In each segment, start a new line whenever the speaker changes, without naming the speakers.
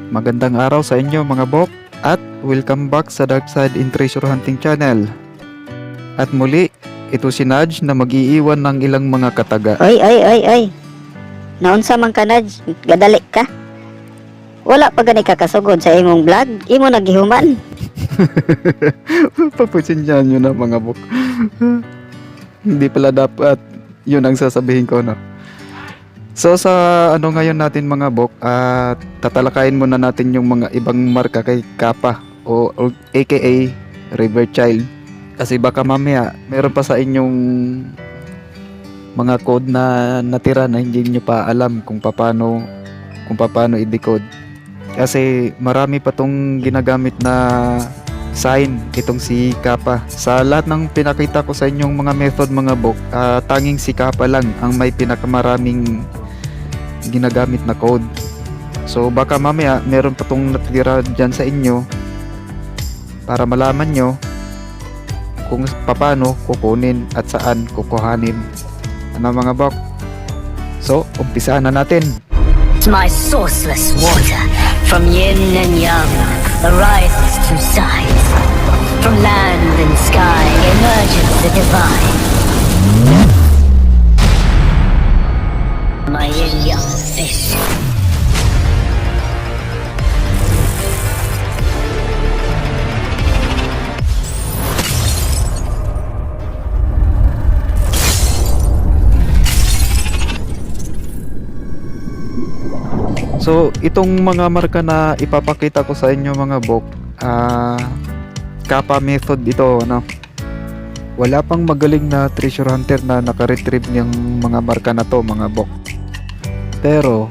Magandang araw sa inyo mga bok at welcome back sa Darkside in Treasure Hunting Channel. At muli, ito si Nudge na mag-iiwan ng ilang mga kataga.
Oy. Naunsa man ka, Nudge? Gadali ka? Wala pa gani kakasugod sa imong vlog? Imo nagihuman?
Papasinyan nyo na mga bok. Hindi pala dapat yun ang sasabihin ko, no? So sa ngayon natin mga bok, tatalakayin muna natin yung mga ibang marka kay Kappa o aka River Child. Kasi baka mamaya meron pa sa inyong mga code na natira na hindi nyo pa alam kung paano i-decode. Kasi marami pa tong ginagamit na sign itong si Kappa. Sa lahat ng pinakita ko sa inyong mga method mga bok, tanging si Kappa lang ang may pinakamaraming ginagamit na code. So baka mamaya meron pa tong natira dyan sa inyo para malaman nyo kung paano kukunin at saan kukuhanin. Ano mga bok? So umpisaan na natin.
My sourceless water, from yin and yang, arises two sides. From land and sky emerges the divine. My yin-yang fish.
So itong mga marka na ipapakita ko sa inyo mga bok, Kappa method ito, no? Wala pang magaling na treasure hunter na naka-retrieve ng mga marka na to mga bok. Pero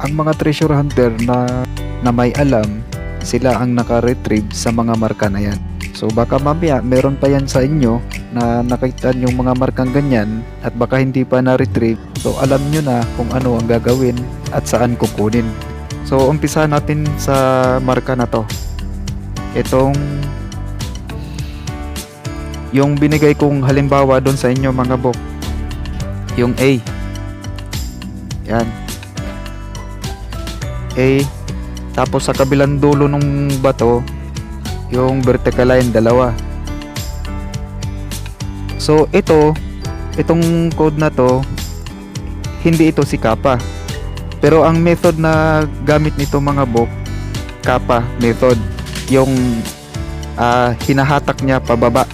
ang mga treasure hunter na may alam, sila ang naka-retrieve sa mga marka na yan. So baka mamaya meron pa yan sa inyo na nakita yung mga markang ganyan at baka hindi pa na-retrieve. So alam nyo na kung ano ang gagawin at saan kukunin. So umpisa natin sa marka na to. Itong yung binigay kong halimbawa doon sa inyo mga bok, yung A. Yan. A. Tapos sa kabilang dulo ng bato, yung vertical line, dalawa. So itong code na to, hindi ito si Kappa. Pero ang method na gamit nito mga bok, Kappa method. Yung hinahatak niya pababa.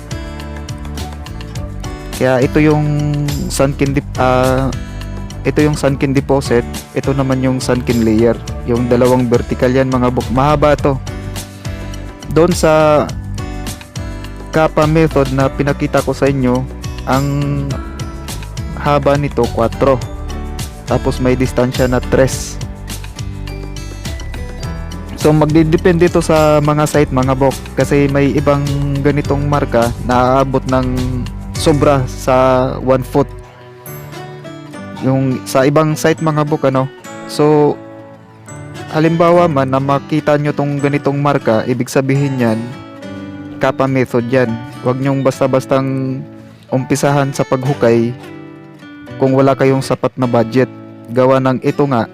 Kaya ito yung sunken deposit, ito naman yung sunken layer. Yung dalawang vertical yan mga bok, mahaba to. Doon sa Kappa method na pinakita ko sa inyo, ang haba nito 4. Tapos may distansya na 3. So magdidepende ito sa mga site mga bok, kasi may ibang ganitong marka na aabot ng sobra sa 1 foot. Yung sa ibang site mga bok, ano. So halimbawa man na makita nyo tong ganitong marka, ibig sabihin yan Kappa method yan. Huwag nyong basta-bastang umpisahan sa paghukay kung wala kayong sapat na budget. Gawa ng ito nga,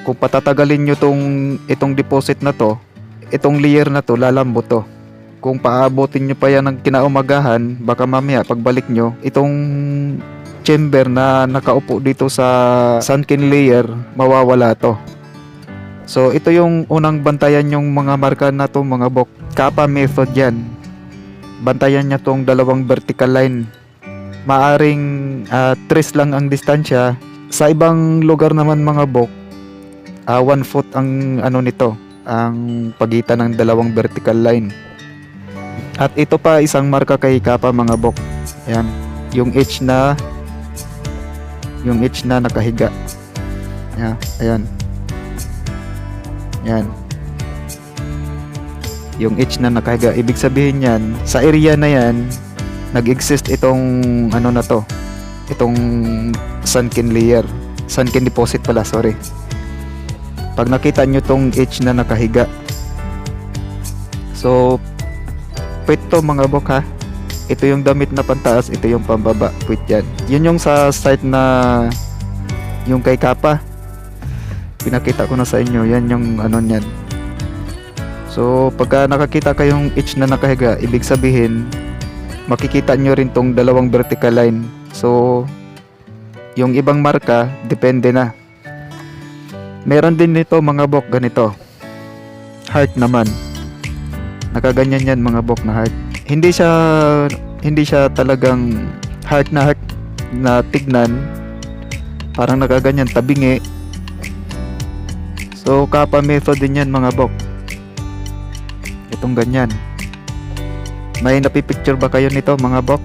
kung patatagalin nyo itong deposit na to, itong layer na to, lalambot to. Kung paabutin nyo pa yan ng kinaumagahan, baka mamaya pagbalik nyo, itong chamber na nakaupo dito sa sunken layer, mawawala to. So ito yung unang bantayan yung mga marka na to mga bok. Kappa method yan. Bantayan niya tong dalawang vertical line. Maaring 3 lang ang distansya. Sa ibang lugar naman mga bok, 1 foot ang nito, ang pagitan ng dalawang vertical line. At ito pa isang marka kay Kappa mga bok. Ayan, yung H na nakahiga. Ayan. Yan. Yung H na nakahiga, ibig sabihin yan, sa area na yan, nag-exist itong na to. Itong sunken layer. Sunken deposit pala, sorry. Pag nakita nyo tong H na nakahiga. So, pwede to mga bok ha. Ito yung damit na pantaas, ito yung pambaba. Pwede yan. Yun yung sa site na yung kay Kappa. pinakita ko na sa inyo, yan yung ano niyan. So pagka nakakita kayong H na nakahiga, ibig sabihin makikita nyo rin tong dalawang vertical line. So yung ibang marka depende na. Meron din nito mga bok ganito, heart naman, nakaganyan yan mga bok na heart. Hindi siya talagang heart na tignan, parang nakaganyan tabingi. So kappa method din yan mga bok, itong ganyan. May napipicture ba kayo nito mga bok?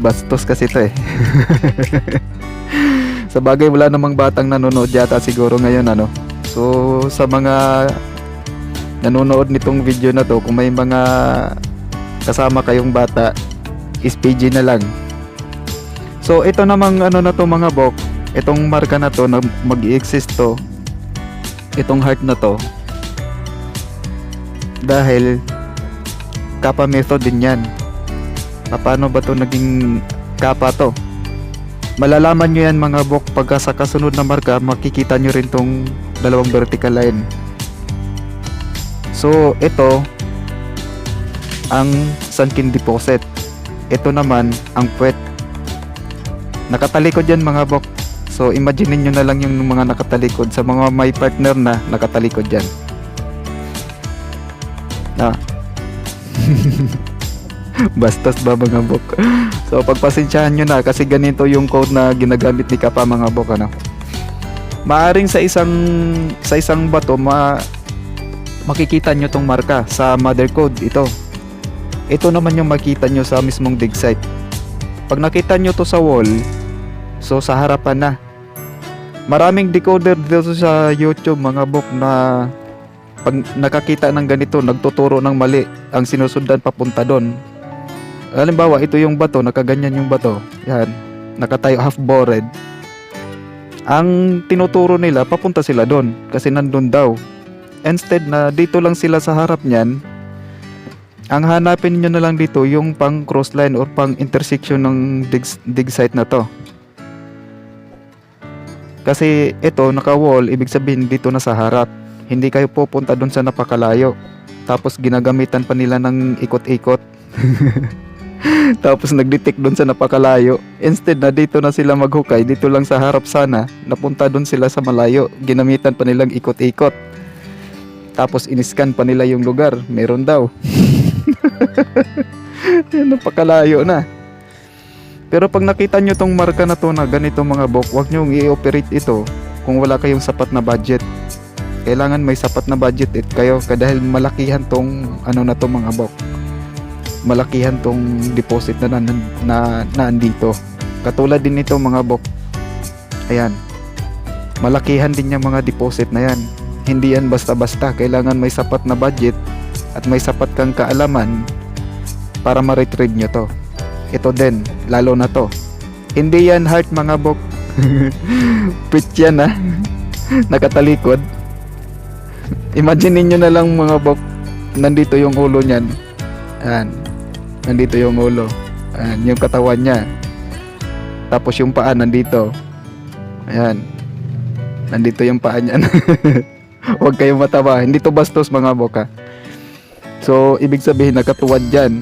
Bastos kasi ito eh. Sa bagay wala namang batang nanonood yata siguro ngayon ano. So sa mga nanonood nitong video na to, kung may mga kasama kayong bata, is PG na lang. So ito namang ano na to mga bok, itong marka na to na mag-i-exist to, itong heart na to, dahil kappa method din yan. Paano ba to naging kappa to? Malalaman nyo yan mga bok pagka sa kasunod na marka, makikita nyo rin tong dalawang vertical line. So ito ang sunken deposit, ito naman ang puwet. Nakatalikod yan mga bok. So imagine nyo na lang yung mga nakatalikod. Sa mga may partner na nakatalikod yan. Bastos ba mga bok? So pagpasensyahan nyo na kasi ganito yung code na ginagamit ni Kappa mga bok ano. Maaring sa isang bato makikita nyo tong marka sa mother code ito. Ito naman yung makita nyo sa mismong dig site. Pag nakita nyo to sa wall, so sa harapan na. Maraming decoder dito sa YouTube mga bok na pag nakakita ng ganito, nagtuturo ng mali ang sinusundan papunta doon. Halimbawa, ito yung bato, nakaganyan yung bato. Yan, nakatayo half bored. Ang tinuturo nila, papunta sila doon kasi nandun daw. Instead na dito lang sila sa harap niyan, ang hanapin niyo na lang dito yung pang crossline or pang intersection ng dig site na to. Kasi ito naka-wall, ibig sabihin dito na sa harap. Hindi kayo pupunta doon sa napakalayo. Tapos ginagamitan pa nila ng ikot-ikot. Tapos nag-detect doon sa napakalayo. Instead na dito na sila maghukay, dito lang sa harap sana, napunta doon sila sa malayo. Ginamitan pa nilang ikot-ikot. Tapos in-scan pa nila yung lugar. Meron daw. Napakalayo na. Pero pag nakita nyo tong marka na to na ganito mga bok, huwag nyo i-operate ito kung wala kayong sapat na budget. Kailangan may sapat na budget kayo dahil malakihan tong ano na to mga bok. Malakihan tong deposit na andito. Katulad din nito mga bok. Ayan. Malakihan din yung mga deposit na yan. Hindi yan basta-basta. Kailangan may sapat na budget at may sapat kang kaalaman para ma-retrieve nyo to. Ito din, lalo na to. Hindi yan heart mga bok. Pit yan ha. Nakatalikod. Imagine niyo na lang mga bok, nandito yung ulo niyan. Ayan. Nandito yung ulo. Ayan, yung katawan niya. Tapos yung paa nandito. Ayan. Nandito yung paa niyan. Huwag kayong matawa. Hindi to bastos mga bok ha. So, ibig sabihin nakatuwad dyan.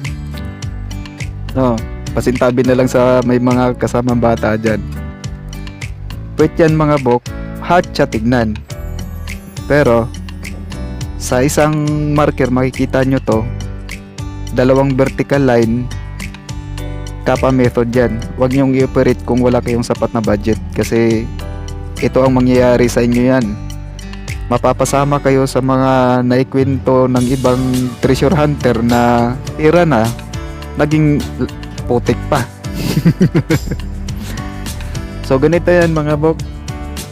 No, pasintabi na lang sa may mga kasamang bata dyan. Pwede yan mga bok, heart siya tignan. Pero, sa isang marker makikita nyo to, dalawang vertical line, kappa method yan. Huwag nyong i-operate kung wala kayong sapat na budget. Kasi, ito ang mangyayari sa inyo yan. Mapapasama kayo sa mga naikwento ng ibang treasure hunter na tira na, naging putik pa. So ganito yan mga bok.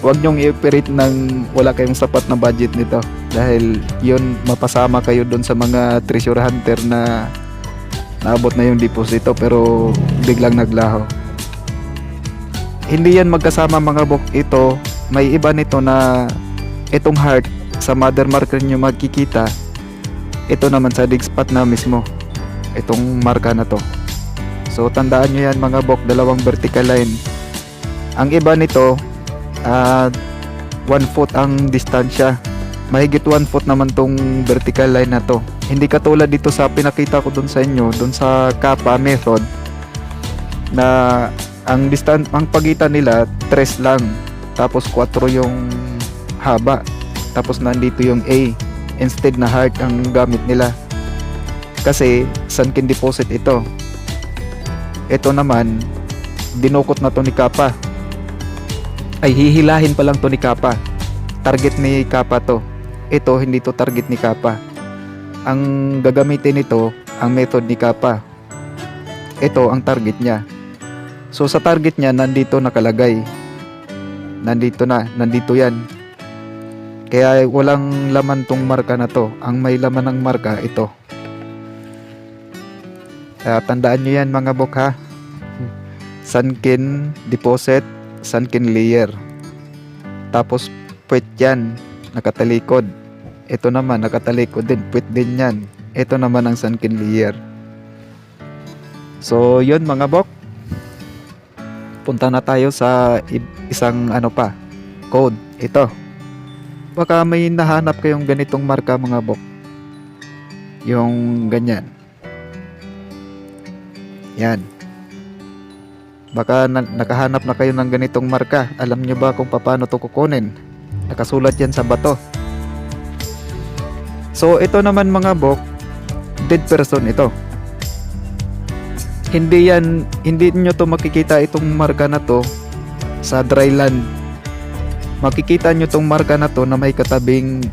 Huwag nyong i-operate ng wala kayong sapat na budget nito. Dahil yun, mapasama kayo dun sa mga treasure hunter na naabot na yung deposito pero biglang naglaho. Hindi yan magkasama mga bok. Ito, may iba nito na itong heart sa mother marker nyo magkikita. Ito naman sa dig spot na mismo. Itong marka na to. So tandaan nyo yan mga bok, dalawang vertical line. Ang iba nito, 1 foot ang distansya. Mahigit 1 foot naman tong vertical line na to. Hindi katulad dito sa pinakita ko dun sa inyo, dun sa kappa method, na ang pagitan nila 3 lang, tapos 4 yung haba, tapos nandito yung A, instead na heart ang gamit nila kasi sunken deposit ito. Ito naman dinukot na to ni kappa, ay hihilahin pa lang to ni kappa. Target ni kappa to. Ito hindi to target ni kappa. Ang gagamitin nito ang method ni kappa. Ito ang target niya. So sa target niya nandito nakalagay. Nandito yan. Kaya walang laman tong marka na to. Ang may laman ng marka ito. Tandaan nyo yan mga bok ha. Sunken deposit, sunken layer. Tapos puwet yan, nakatalikod. Ito naman nakatalikod din, puwet din yan. Ito naman ang sunken layer. So yun mga bok. Punta na tayo sa isang code. Ito. Baka may nahanap kayong ganitong marka mga bok. Yung ganyan. Yan. Baka nakahanap na kayo ng ganitong marka. Alam nyo ba kung paano to kukunin? Nakasulat yan sa bato. So ito naman mga bok, dead person ito. Hindi nyo to makikita itong marka na to sa dry land. Makikita nyo tong marka na to na may katabing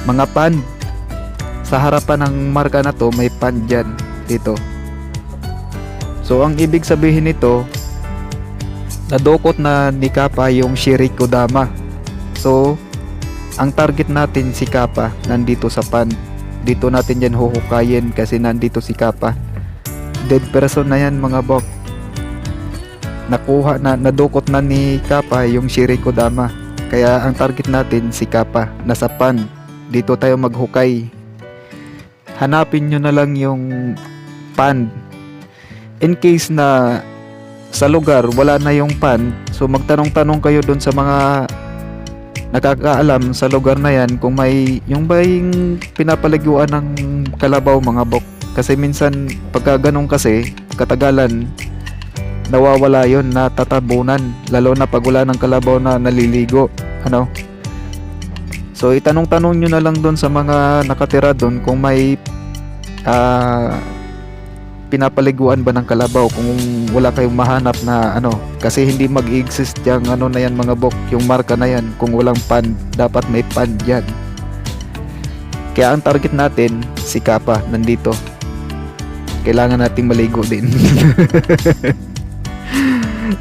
mga pond. Sa harapan ng marka na to may pond dyan dito. So ang ibig sabihin nito, nadukot na ni kappa yung Shirikodama. So ang target natin si kappa nandito sa pond. Dito natin yan huhukayin kasi nandito si kappa. Dead person na yan mga bok. Nadukot na ni kappa yung Shirikodama. Kaya ang target natin si kappa nasa pond. Dito tayo maghukay. Hanapin nyo na lang yung pond. In case na sa lugar wala na yung pond, so magtanong-tanong kayo dun sa mga nakakaalam sa lugar na yan kung may yung pinapaliguan ng kalabaw mga bok. Kasi minsan pagka ganun kasi katagalan nawawala yon, natatabunan, lalo na pag wala ng kalabaw na naliligo. So itanong-tanong nyo na lang dun sa mga nakatira dun kung may pinapaliguan ba ng kalabaw, kung wala kayong mahanap na kasi hindi mag-exist yung na yan mga bok, yung marka na yan kung walang pond. Dapat may pond yan. Kaya ang target natin si kappa nandito. Kailangan nating maligo din.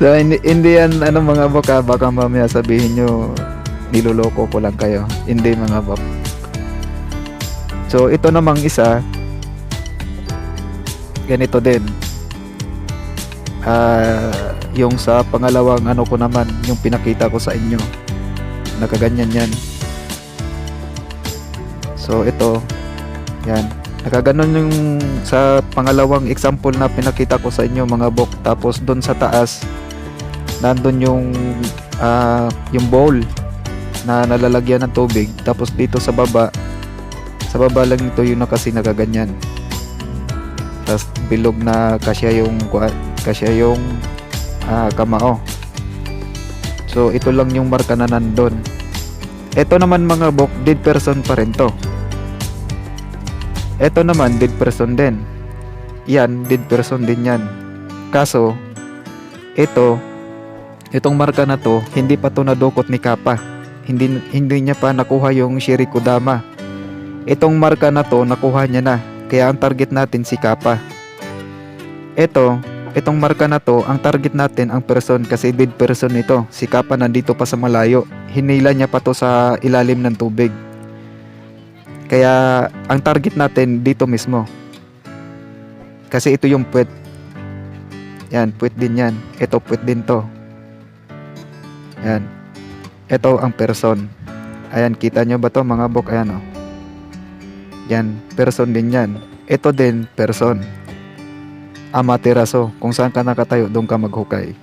So hindi yan mga bok baka mamaya sabihin nyo niloloko ko lang kayo. Hindi mga bok. So ito namang isa, ganito din. Yung sa pangalawang ko naman, yung pinakita ko sa inyo, nakaganyan yan. So ito, yan, nakaganon yung sa pangalawang example na pinakita ko sa inyo mga bok. Tapos doon sa taas nandun yung bowl na nalalagyan ng tubig. Tapos dito sa baba lang ito yung nakaganyan. Tapos bilog na kasya yung kamao. So ito lang yung marka na nandun. Ito naman mga bok, dead person pa rin to. Ito naman dead person din. Yan, dead person din yan. Kaso itong marka na to, hindi pa to nadukot ni kappa. Hindi niya pa nakuha yung Shirikodama. Itong marka na to nakuha niya na. Kaya ang target natin si kappa. Itong marka na to, ang target natin ang person kasi dead person ito. Si kappa nandito pa sa malayo. Hinila niya pa to sa ilalim ng tubig. Kaya ang target natin dito mismo. Kasi ito yung puwet. Yan, puwet din yan. Ito puwet din to. Yan. Ito ang person. Ayan, kita nyo ba to mga bok? Ayan yan, person din yan. Ito din, person. Amaterasu. Kung saan ka nakatayo, doon ka maghukay.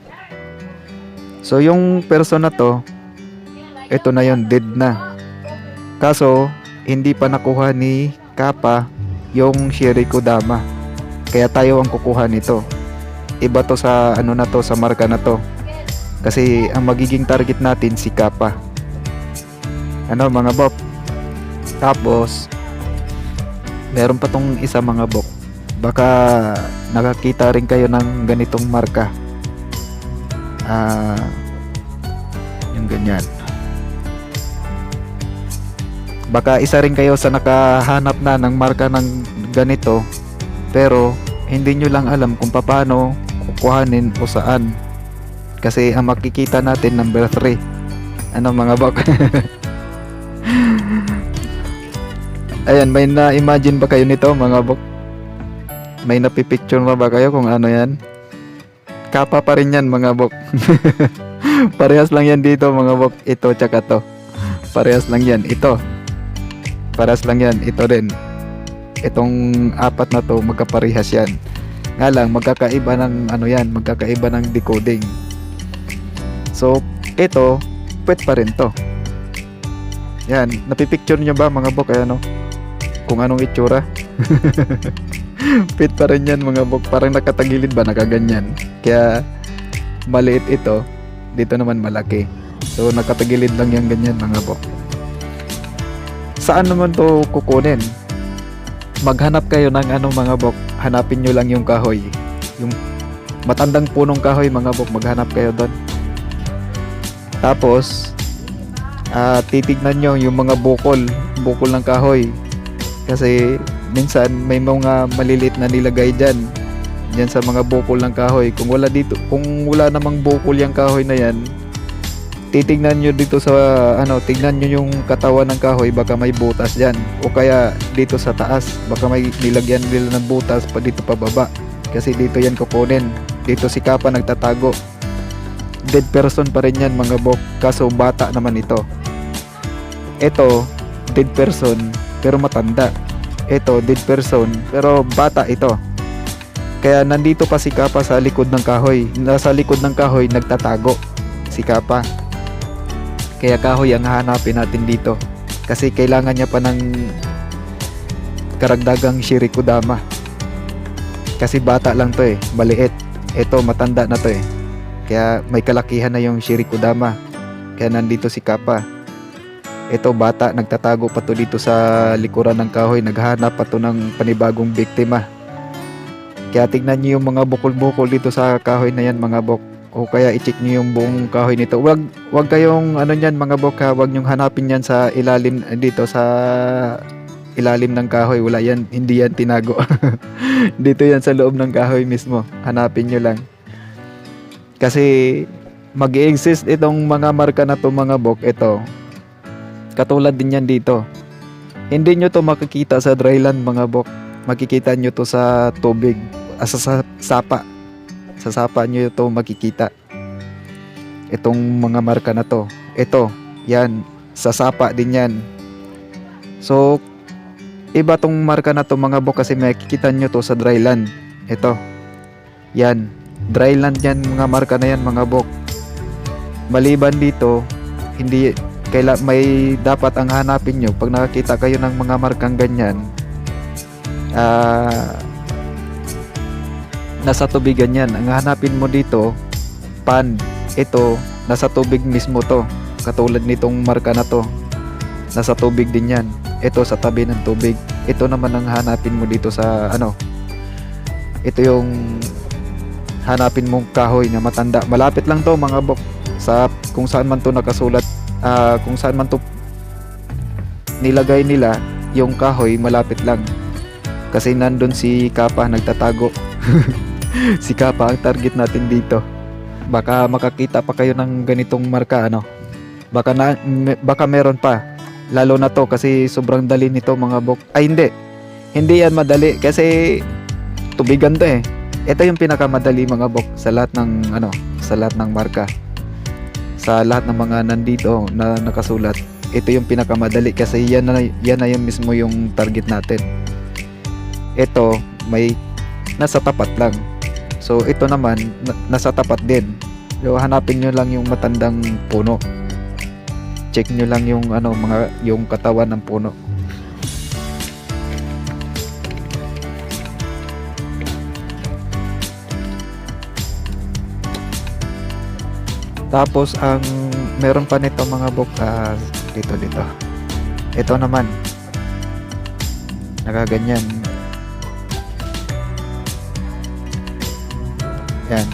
So, yung person na to, ito na yon, dead na. Kaso hindi pa nakuha ni Kappa yung Shirikudama, kaya tayo ang kukuha nito. Iba to sa ano na to, sa marka na to, kasi ang magiging target natin si Kappa. Ano mga bok? Tapos meron pa tong isa mga bok, baka nakakita rin kayo ng ganitong marka. Yung ganyan, baka isa rin kayo sa nakahanap na ng marka ng ganito, pero hindi nyo lang alam kung paano kukuhanin o saan, kasi ang makikita natin number 3. Ano mga bok? Ayan, may na-imagine ba kayo nito mga bok? May napipicture ba kayo kung ano yan? Kappa pa rin yan mga bok. Parehas lang yan dito mga bok. Ito tsaka to, parehas lang yan. Ito, parehas lang yan. Ito din, itong apat na to magkaparehas yan. Nga lang magkakaiba ng ano yan, magkakaiba ng decoding. So ito, pwede pa rin to. Yan, napipicture nyo ba mga bok? Ano, kung anong itsura? Fit pa rin yan mga bok. Parang nakatagilid ba, nakaganyan, kaya maliit ito, dito naman malaki. So nakatagilid lang yan, ganyan mga bok. Saan naman to kukunin? Maghanap kayo ng ano mga bok, hanapin nyo lang yung kahoy, yung matandang punong kahoy mga bok, maghanap kayo doon. Tapos titignan nyo yung mga bukol ng kahoy, kasi minsan may mga maliliit na nilagay dyan sa mga bukol ng kahoy. Kung wala namang bukol yung kahoy na yan, titignan nyo dito sa ano, tignan nyo yung katawan ng kahoy, baka may butas dyan, o kaya dito sa taas baka may nilagyan nila ng butas pa dito pababa, kasi dito yan kukunin. Dito si Kappa nagtatago. Dead person pa rin yan mga bok, kaso bata naman ito. Ito dead person pero matanda. Ito dead person pero bata ito. Kaya nandito pa si Kappa sa likod ng kahoy. Nasa likod ng kahoy nagtatago si Kappa. Kaya kahoy ang hahanapin natin dito, kasi kailangan niya pa ng karagdagang Shirikudama, kasi bata lang to maliit. Ito matanda na to kaya may kalakihan na yung Shirikudama, kaya nandito si Kappa. Ito bata, nagtatago pa to dito sa likuran ng kahoy, naghahanap pa to ng panibagong biktima. Kaya tignan niyo yung mga bukol-bukol dito sa kahoy na yan mga bok, o kaya i-check niyo yung buong kahoy nito. Wag kayong ano niyan mga bok ha, wag niyong hanapin yan sa ilalim, dito sa ilalim ng kahoy. Wala yan, hindi yan tinago. Dito yan sa loob ng kahoy mismo, hanapin niyo lang. Kasi mag-exist itong mga marka na to mga bok. Ito katulad din yan dito. Hindi nyo to makikita sa dryland mga bok, makikita nyo to sa tubig, sa sapa. Sa sapa nyo to makikita itong mga marka na to. Ito, yan, sa sapa din yan. So iba tong marka na to mga bok, kasi makikita nyo to sa dryland. Ito, yan, dryland yan, mga marka na yan mga bok. Maliban dito, hindi may dapat ang hanapin nyo pag nakakita kayo ng mga markang ganyan. Nasa tubigan yan. Ang hanapin mo dito, pan. Ito, nasa tubig mismo to. Katulad nitong marka na to, nasa tubig din yan. Ito sa tabi ng tubig. Ito naman ang hanapin mo dito sa ano. Ito yung hanapin mong kahoy na matanda. Malapit lang to mga bok, sa kung saan man to nakasulat, kung saan man to nilagay nila yung kahoy, malapit lang. Kasi nandun si Kappa nagtatago. Si Kappa ang target natin dito. Baka makakita pa kayo ng ganitong marka ano. Baka meron pa. Lalo na to kasi sobrang dali nito mga bok. Ay hindi yan madali kasi tubigan to Ito yung pinakamadali mga bok sa lahat ng ano, sa lahat ng marka. Sa lahat ng mga nandito na nakasulat, ito yung pinakamadali kasi yan na yung mismo yung target natin. Ito may nasa tapat lang. So ito naman nasa tapat din. So hanapin nyo lang yung matandang puno. check nyo lang yung yung katawan ng puno. Tapos ang meron pa nito mga bukas dito. Ito naman nakaganyan. Yan.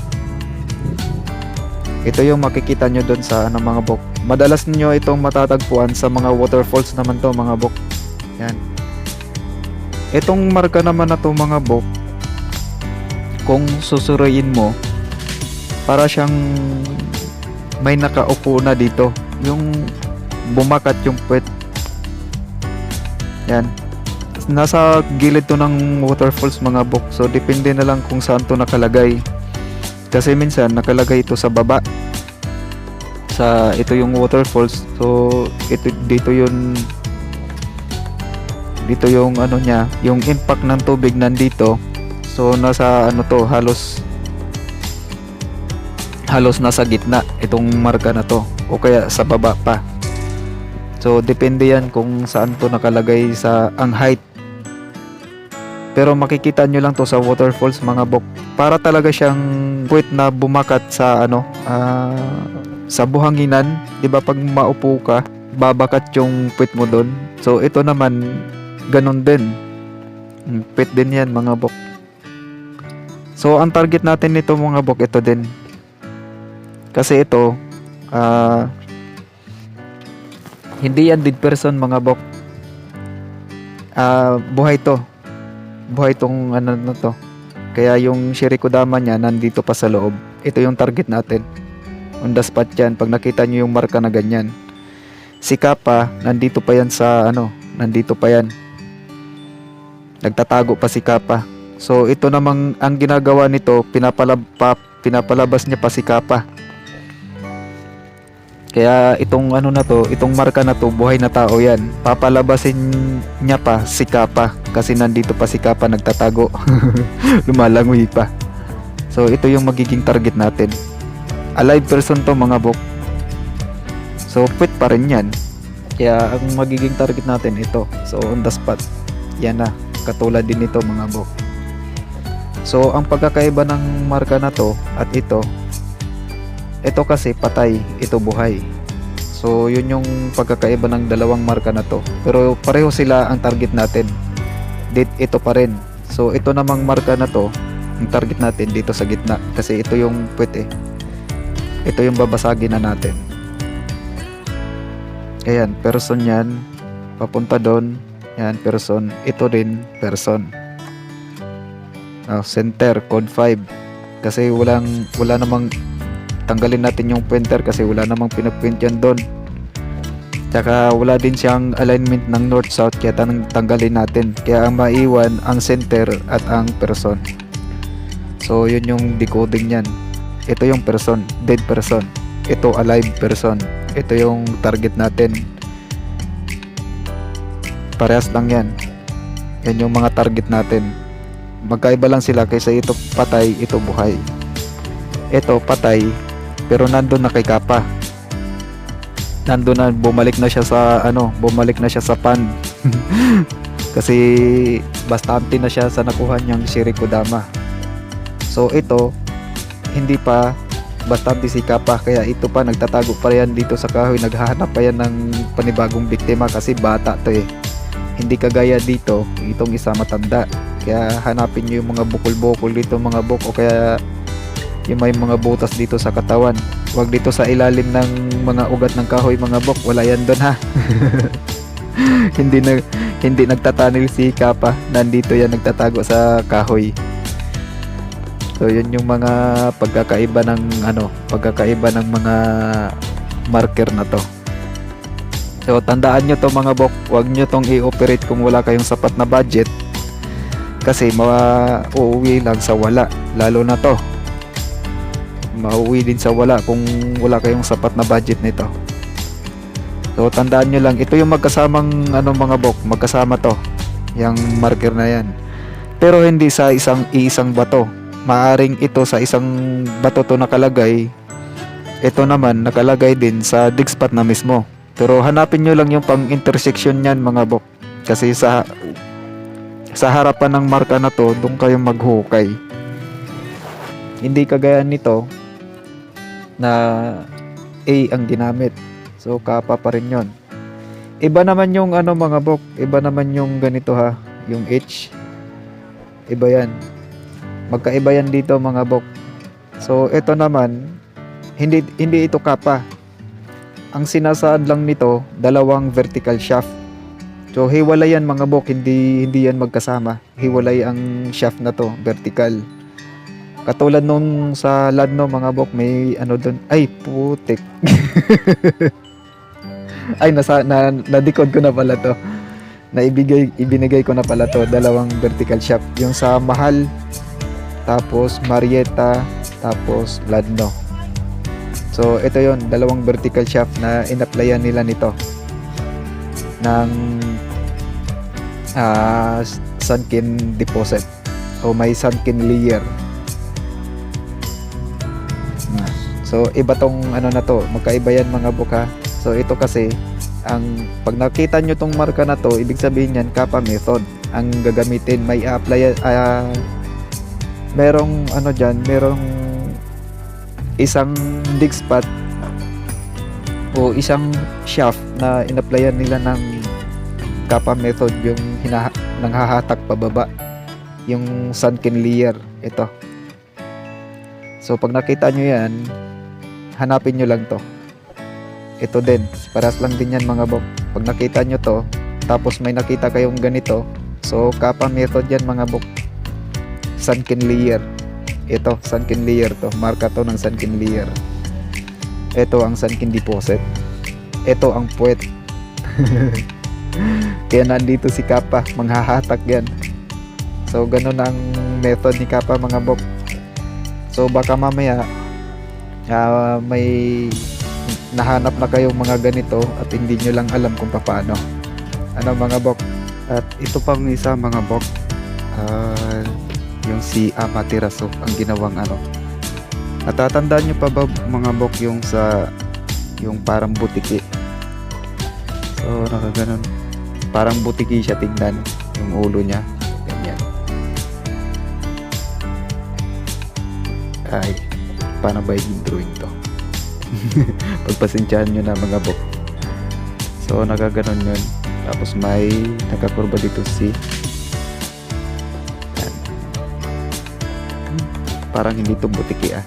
Ito yung makikita nyo doon sa mga bok. Madalas nyo itong matatagpuan sa mga waterfalls naman to mga bok. Yan. Itong marka naman na to mga bok, kung susuriin mo, para siyang may nakaupo na dito. Yung bumakat yung puwet. Yan. Nasa gilid to ng waterfalls mga bok. So depende na lang kung saan to nakalagay. Kasi minsan nakalagay ito sa baba. Ito yung waterfalls. So dito yung niya, yung impact ng tubig nandito. So nasa halos nasa gitna itong marka na to, o kaya sa baba pa. So depende yan kung saan to nakalagay sa ang height. Pero makikita nyo lang to sa waterfalls mga bok. Para talaga siyang puwet na bumakat sa sa buhanginan. 'Di ba pag maupo ka, babakat yung puwet mo doon. So ito naman ganun din. Puwet din yan mga bok. So ang target natin nito mga bok, ito din. Kasi ito hindi yan dead person mga bok. Buhay to. Buhay tong na to. Kaya yung Shirikudama niya nandito pa sa loob. Ito yung target natin. On the spot yan. Pag nakita nyo yung marka na ganyan. Si Kappa, nandito pa yan sa nandito pa yan. Nagtatago pa si Kappa. So ito namang ang ginagawa nito, pinapalabas niya pa si Kappa. Kaya itong itong marka na to, buhay na tao yan. Papalabasin niya pa si Kappa kasi nandito pa si Kappa nagtatago. Lumalangoy pa. So ito yung magiging target natin. Alive person to mga bok. So puwet pa rin yan. Kaya ang magiging target natin ito. So on the spot. Yan na. Katulad din ito mga bok. So ang pagkakaiba ng marka na to at ito kasi patay, ito buhay. So yun yung pagkakaiba ng dalawang marka na to. Pero pareho sila ang target natin. Ito pa rin. So ito namang marka na to, ang target natin dito sa gitna. Kasi ito yung puwet eh. Ito yung babasagin na natin. Ayan, person yan. Papunta doon. Yan, person. Ito din, person. Center, code 5. Kasi wala namang tanggalin natin yung pointer kasi wala namang pinupoint yan doon. Tsaka wala din siyang alignment ng north-south kaya tanggalin natin. Kaya ang maiwan ang center at ang person. So yun yung decoding yan. Ito yung person, dead person. Ito alive person. Ito yung target natin. Parehas lang yan. Yan yung mga target natin. Magkaiba lang sila kaysa ito patay, ito buhay. Ito patay pero nandun na kay Kappa. Nandun na, bumalik na siya sa pan. Kasi bastante na siya sa nakuha niyang Shirikudama. So ito hindi pa bastante si Kappa, kaya ito pa nagtatago pa yan dito sa kahoy, naghahanap pa yan ng panibagong biktima kasi bata to eh. Hindi kagaya dito, itong isa matanda. Kaya hanapin niyo yung mga bukol-bukol dito mga bok, o kaya yung may mga butas dito sa katawan. Huwag dito sa ilalim ng mga ugat ng kahoy mga bok, wala yan doon ha. hindi nagtatanil si Kappa, nandito yan nagtatago sa kahoy. So yun yung mga pagkakaiba ng mga marker na to. So tandaan nyo to mga bok, huwag nyo tong i-operate kung wala kayong sapat na budget, kasi mauuwi lang sa wala. Lalo na to, mauwi din sa wala kung wala kayong sapat na budget nito. So tandaan nyo lang, ito yung magkasamang mga bok, magkasama to, yung marker na yan. Pero hindi sa isang bato. Maaring ito sa isang bato to nakalagay, ito naman nakalagay din sa dig spot na mismo. Pero hanapin nyo lang yung pang intersection niyan mga bok. Kasi sa harapan ng marka na to, doon kayo maghukay. Hindi kagaya nito na A ang ginamit. So kappa pa rin yon. Iba naman yung ano mga bok, iba naman yung ganito ha, yung H. Iba yan. Magkaiba yan dito mga bok. So ito naman, hindi ito kappa. Ang sinasaad lang nito, dalawang vertical shaft. So hiwalay yan mga bok, hindi yan magkasama. Hiwalay ang shaft na to, vertical. Katulad nung sa Ladno mga bok, may ano doon. Ay, putik. Ay, na-decode ko na pala to. Ibinigay ko na pala to. Dalawang vertical shaft. Yung sa Mahal, tapos Marietta, tapos Ladno. So, ito yon, dalawang vertical shaft na in-applyan nila nito ng sunken deposit o may sunken layer. So iba tong ano na to, magkaiba yan mga buka. So ito kasi pag nakita nyo tong marka na to, ibig sabihin yan kappa method ang gagamitin. May apply merong ano dyan, merong isang dig spot o isang shaft na in-applyan nila ng kappa method, yung nanghahatak pababa, yung sunken layer. Ito. So pag nakita nyo yan, hanapin nyo lang to. Ito din, paras lang din yan mga bok. Pag nakita nyo to, tapos may nakita kayong ganito, so kappa method yan mga bok. Sunken layer. Ito, sunken layer to. Marka to ng sunken layer. Ito ang sunken deposit. Ito ang puwet. Kaya nandito si kappa, manghahatak yan. So ganun ang method ni kappa mga bok. So baka mamaya may nahanap na kayong mga ganito at hindi nyo lang alam kung paano. Ano mga bok? At ito pang isa mga bok, yung si Amaterasu ang ginawang ano. Natatandaan nyo pa ba mga bok yung parang butiki? So nakaganon. Parang butiki siya tingnan, yung ulo niya. Ganyan. Ay, paano ba yung drawing to? Pagpasensyahan nyo na mga bok. So nakaganon yun. Tapos may nakakurba dito si yan. Parang hindi to butiki ah.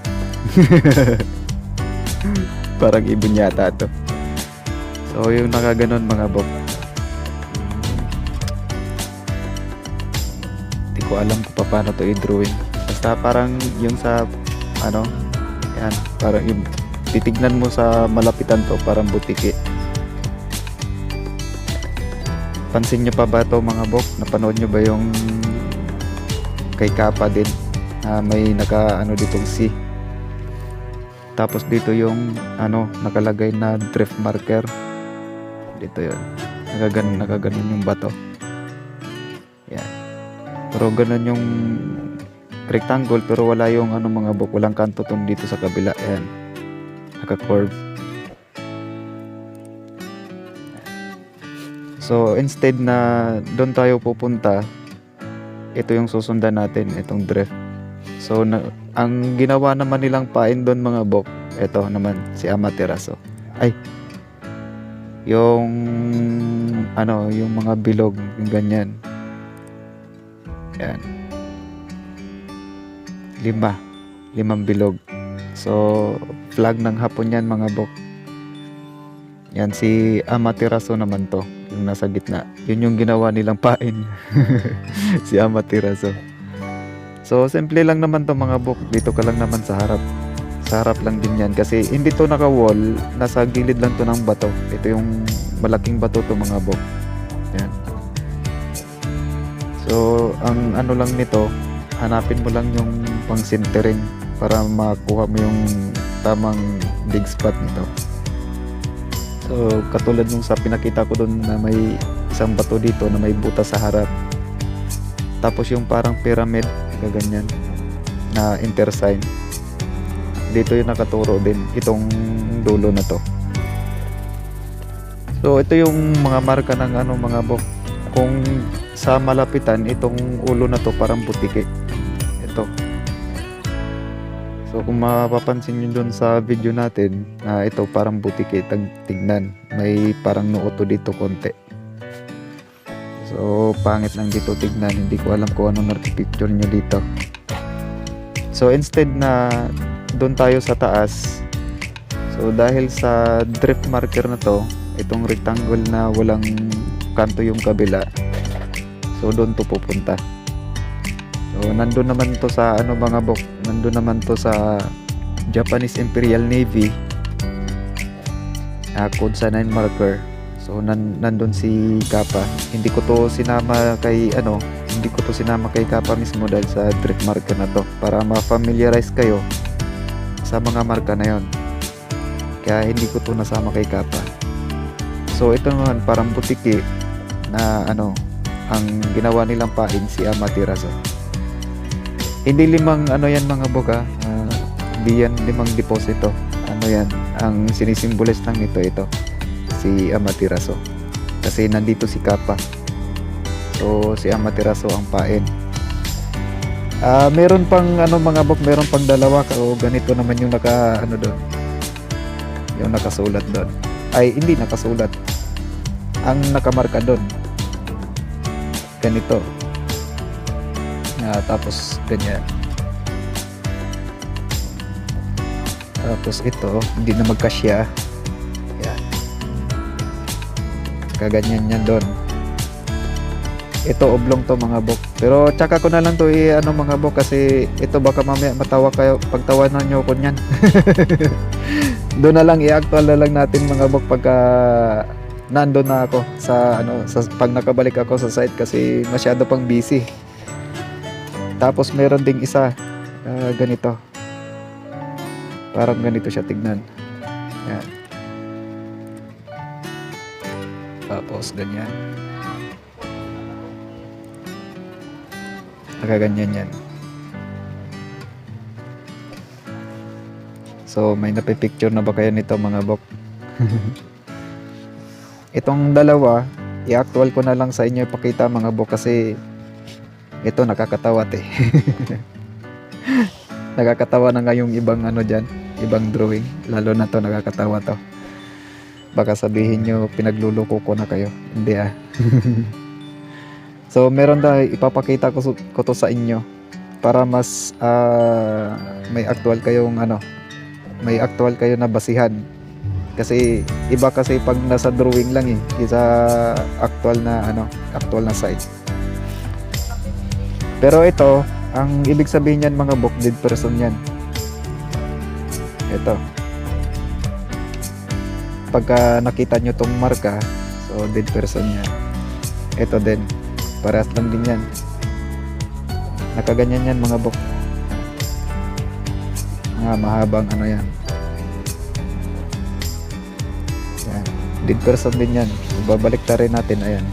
Parang ibon yata to. So yung nakaganon mga bok, hindi ko alam kung paano to i-drawing. Basta parang yung sa ano, yan, parang yung titignan mo sa malapitan to, parang butiki. Pansin nyo pa ba to mga bok? Napanood nyo ba yung kay Kappa din? May naka ano ditong C. Tapos dito yung ano, nakalagay na drift marker. Dito yun. Nakaganon yung bato. Yan. Pero ganun yung rectangle, pero wala yung ano mga bok, walang kanto tong dito sa kabila. Ayan, naka-curve. So instead na doon tayo pupunta, ito yung susundan natin, itong drift. So ang ginawa naman nilang pain doon mga bok, ito naman si Amaterasu. Ay, yung ano, yung mga bilog, yung ganyan. Ayan, limang bilog. So flag ng Hapon yan mga bok. Yan si Amaterasu naman to, yung nasa gitna. Yun yung ginawa nilang pain. Si Amaterasu. So simple lang naman to mga bok. Dito ka lang naman sa harap. Sa harap lang din yan, kasi hindi to naka-wall, nasa gilid lang to ng bato. Ito yung malaking bato to mga bok. Yan. So ang ano lang nito, hanapin mo lang yung pang centering para makuha mo yung tamang dig spot nito. So katulad nung sa pinakita ko doon na may isang bato dito na may butas sa harap. Tapos yung parang pyramid, ganyan na intersign. Dito yung nakaturo din itong dulo na to. So ito yung mga marka ng ano mga bok. Kung sa malapitan itong ulo na to parang butike. Ito. So kung mapapansin nyo dun sa video natin na ito parang butike, tignan. May parang nooto dito konti. So pangit lang dito tignan. Hindi ko alam kung anong picture nyo dito. So instead na doon tayo sa taas. So dahil sa drift marker na to, itong rectangle na walang kanto yung kabila. So doon to pupunta. So nandun naman to sa ano mga bok, nandun naman to sa Japanese Imperial Navy. Code sa 9 marker. So nandun si Kappa. Hindi ko to sinama kay Kappa mismo dahil sa drift marker na to para ma-familiarize kayo sa mga marka na yon. Kaya hindi ko to nasama kay Kappa. So ito naman parang butiki na ano, ang ginawa nilang pain si Amaterasu. Hindi limang ano yan mga boga, hindi yan limang deposito. Ano yan, ang sinisimbolize lang ito si Amaterasu. Kasi nandito si Kappa. So si Amaterasu ang pain. Meron pang ano mga bok, meron pang dalawa o ganito naman yung doon. Yung nakasulat doon. Ay hindi nakasulat. Ang nakamarka doon. Ganito. Tapos ganyan. Tapos ito, hindi na magkasya. Yan. Kaganyan yan doon. Ito oblong to mga bok. Pero tsaka ko na lang to mga bok kasi ito baka mamaya matawa kayo, pagtawanan nyo ko niyan. Doon na lang i-actual na lang natin mga bok pagka nandun na ako sa pag nakabalik ako sa site kasi masyado pang busy. Tapos meron ding isa ganito. Parang ganito siya tignan. Yan. Tapos ganyan. Nakaganyan yan. So may napipicture na ba kayo nito mga bok? Itong dalawa, i-actual ko na lang sa inyo ipakita mga bok kasi ito nakakatawa nakakatawa na nga yung ibang dyan, ibang drawing, lalo na to nakakatawa to. Baka sabihin nyo pinagluloko ko na kayo. Hindi So meron na ipapakita ko to sa inyo para mas may actual kayong may actual kayo na basihan. Kasi iba kasi pag nasa drawing lang kaysa actual na site. Pero ito, ang ibig sabihin niyan mga bok, dead person yan. Ito. Pagka nakita nyo tong marka, so dead person yan. Ito din. Parehas lang din yan. Nakaganyan yan mga bok. Mga mahabang yan. Yan. Dead person din yan. Babalik ta rin natin. Ayan.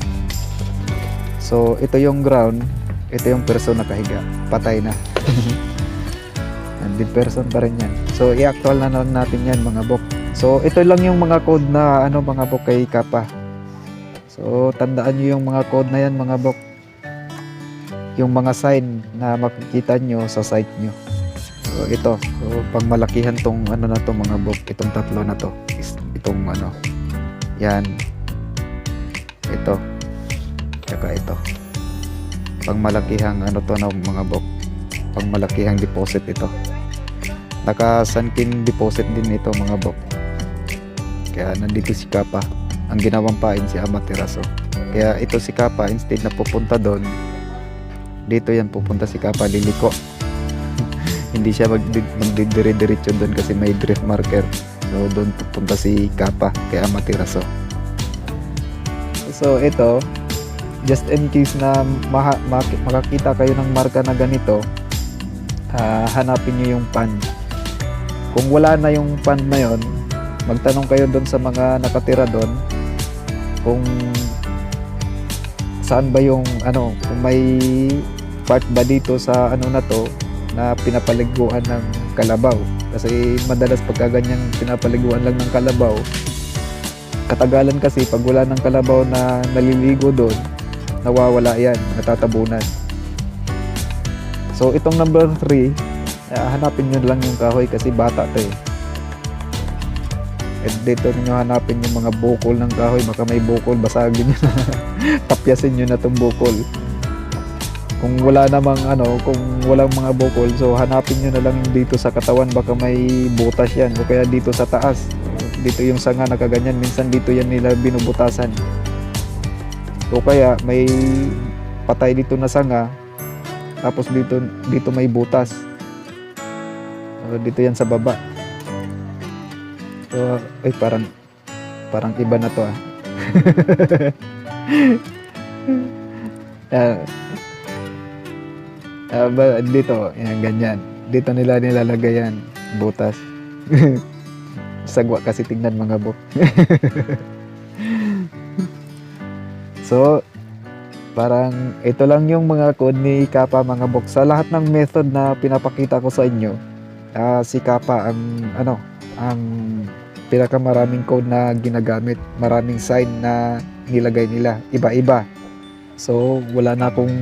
So ito yung ground. Ito yung person nakahiga. Patay na. Dead person pa rin yan. So i-actual na lang natin yan mga bok. So ito lang yung mga code na mga bok kay Kappa. So tandaan nyo yung mga code na yan mga bok. Yung mga sign na makikita nyo sa site nyo. So ito. So pag malakihan tong na to mga bok. Itong tatlo na to. Itong yan. Ito. Tsaka ito. Pag malakihang to na mga bok. Pag malakihang deposit ito. Naka-sunken deposit din ito mga bok. Kaya nandito si Kappa. Ang ginawang pain si Amaterasu. Kaya ito si Kappa, instead na pupunta doon, dito yan pupunta si Kappa, liliko. Hindi siya magdidire-diretso doon kasi may drift marker. So doon pupunta si Kappa kay Amaterasu. So ito, just in case na makakita kayo ng marka na ganito, hanapin nyo yung pan. Kung wala na yung pan na yon, magtanong kayo doon sa mga nakatira doon kung saan ba yung kung may part ba dito sa na to na pinapaliguan ng kalabaw. Kasi madalas pagka ganyang pinapaliguan lang ng kalabaw, Katagalan kasi pag wala ng kalabaw na naliligo doon, nawawala yan, natatabunan. So itong number 3, hanapin nyo lang yung kahoy kasi bata to eh. At dito nyo hanapin yung mga bukol ng kahoy, baka may bukol, basagin nyo na, tapyasin nyo na tong bukol. Kung wala namang kung walang mga bukol, so hanapin nyo na lang dito sa katawan, baka may butas yan, o kaya dito sa taas. Dito yung sanga nakaganyan, minsan dito yan nila binubutasan. O kaya may patay dito na sanga, tapos dito may butas. Dito yan sa baba. So, ay parang iba na to ah. Dito, yan, ganyan. Dito nila nilalagay yan, butas. Sagwa kasi tingnan mga bok. So, parang ito lang yung mga code ni Kappa mga bok. Sa lahat ng method na pinapakita ko sa inyo, si Kappa ang pinakamaraming code na ginagamit. Maraming sign na nilagay nila, iba-iba. So, wala na akong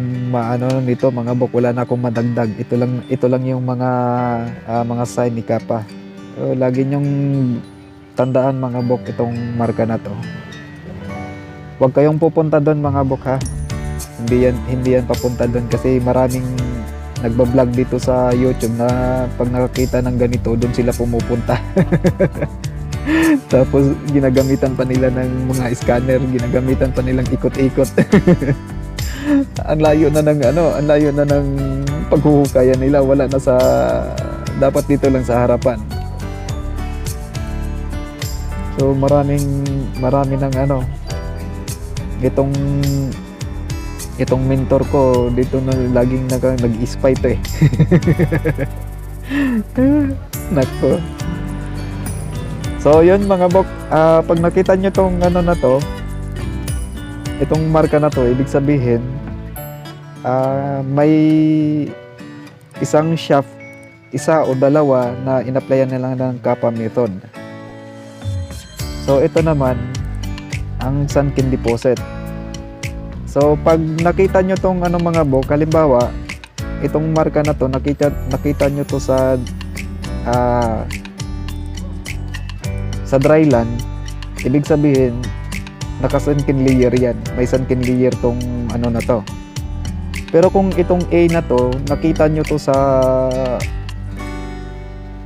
nito mga bok, wala na akong madagdag. Ito lang yung mga sign ni Kappa. So, lagi nyong tandaan mga bok itong marka na to. Huwag kayong pupunta doon mga bok ha. Hindi yan papunta doon kasi maraming nagbablog dito sa YouTube na pag nakakita ng ganito, doon sila pumupunta. Tapos ginagamitan pa nila ng mga scanner, ginagamitan pa nilang ikot-ikot. Ang layo na ng paghuhukayan nila, wala na dapat dito lang sa harapan. So marami ng itong mentor ko dito na laging nag-spy to eh. Nako. So yun mga bok, pag nakita nyo tong itong marka na to, ibig sabihin may isang shaft, isa o dalawa na in-applyan nila ng Kappa method. So ito naman ang sunken deposit. So pag nakita nyo tong mga bok, halimbawa itong marka na to, nakita nyo to sa dry land, ibig sabihin naka-sunken layer yan. May sunken layer tong na to. Pero kung itong A na to, nakita nyo to sa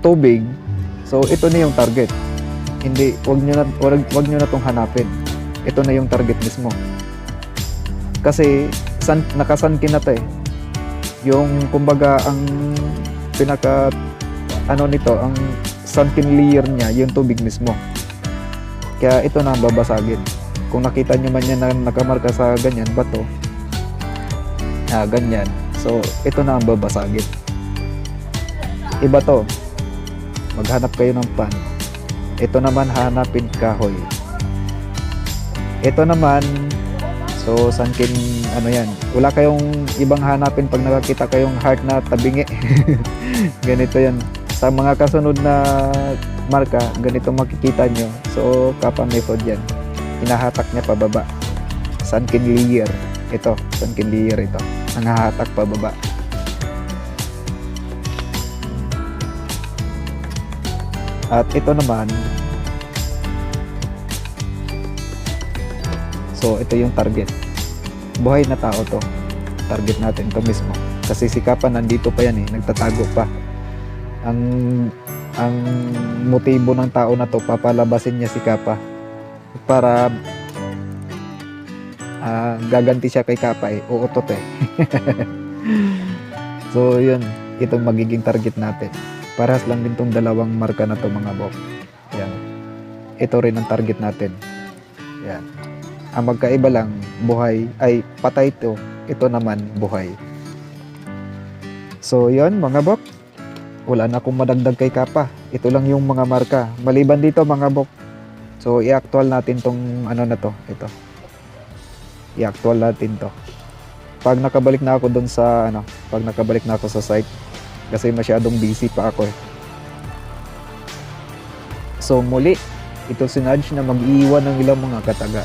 tubig, so ito na yung target. Hindi, wag nyo na tong hanapin. Ito na yung target mismo. Kasi naka-sunken na to eh. Yung kumbaga ang pinaka nito, ang sunken layer niya, yung tubig mismo. Kaya ito na ang babasagin. Kung nakita nyo man yan na nakamarka sa ganyan, bato, ganyan. So, ito na ang babasagin. Iba to. Maghanap kayo ng pan. Ito naman hanapin kahoy. Ito naman, so sunken, yan. Wala kayong ibang hanapin pag nakakita kayong heart na tabingi. Ganito yan. Sa mga kasunod na marka, ganito makikita nyo. So, Kappa method yan. Hinahatak niya pababa. Sunken layer. Ito, sunken layer ito. Nangahatak pababa. At ito naman, so ito yung target. Buhay na tao to. Target natin to mismo. Kasi si Kappa nandito pa yan eh, nagtatago pa. Ang motibo ng tao na to, papalabasin niya si Kappa para gaganti siya kay Kappa eh, uutot eh. So yun, itong magiging target natin. Parehas lang din tong dalawang marka na to mga bok. Yan. Ito rin ang target natin. Yan. Ang magkaiba lang, buhay ay patay to. Ito naman buhay. So yun mga bok. Wala na akong madagdag kay Kappa. Ito lang yung mga marka. Maliban dito mga bok. So i-actual natin tong na to. Ito. I-actual natin to. Pag nakabalik na ako doon sa pag nakabalik na ako sa site, kasi masyadong busy pa ako eh. So muli, ito si Nudge na mag-iiwan ng ilang mga kataga.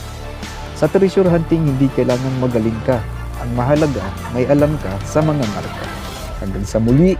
Sa treasure hunting, hindi kailangan magaling ka. Ang mahalaga, may alam ka sa mga marka. Hanggang sa muli,